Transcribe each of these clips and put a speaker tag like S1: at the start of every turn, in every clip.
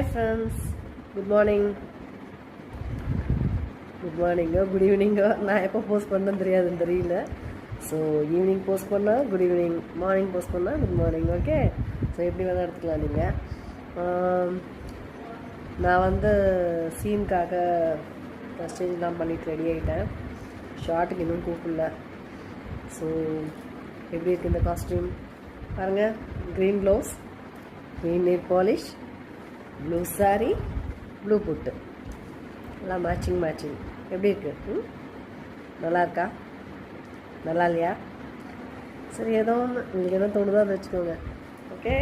S1: Hi friends, good morning. Good மார்னிங்கோ good ஈவினிங்கோ, நான் எப்போ போஸ்ட் பண்ணேன்னு தெரியல. ஸோ ஈவினிங் போஸ்ட் பண்ணால் குட் ஈவினிங், மார்னிங் போஸ்ட் பண்ணால் குட் மார்னிங். ஓகே, ஸோ எப்படி வேணால் எடுத்துக்கலாம் நீங்கள். நான் சீனுக்காக ஸ்டேஜ்லாம் பண்ணிட்டு ரெடி ஆகிட்டேன். ஷார்ட்டுக்கு இன்னும் கூப்பிடல. ஸோ எப்படி இருக்குது இந்த காஸ்டியூம் பாருங்கள். Green gloves, green nail polish, blue sari, blue புட்டு, எல்லாம் மேட்சிங். எப்படி இருக்குது? நல்லா இருக்கா? நல்லா இல்லையா? சரி, ஏதோ ஒன்று உங்களுக்கு என்ன தோணுதோ அதை வச்சுக்கோங்க. ஓகே,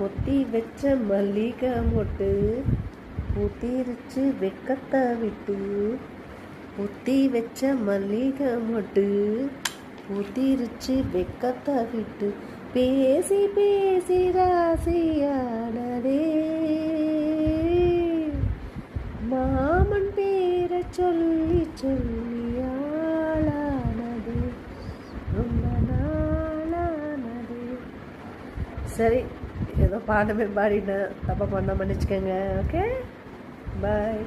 S1: பொத்தி வச்ச மல்லிகை மொட்டு பூத்திருச்சு வெக்கத்தை விட்டு, பொத்தி வச்ச மல்லிகை மொட்டு பூத்திருச்சு வெக்கத்தை விட்டு, பேசி பேசி ராசியானதே, மாமன் பேரை சொல்லி சொல்லி ஆளானது, ரொம்ப நாளானது. சரி, ஏதோ பாடமே பாடினேன், தப்பாக பண்ண மன்னிச்சுக்கோங்க. ஓகே, பாய்.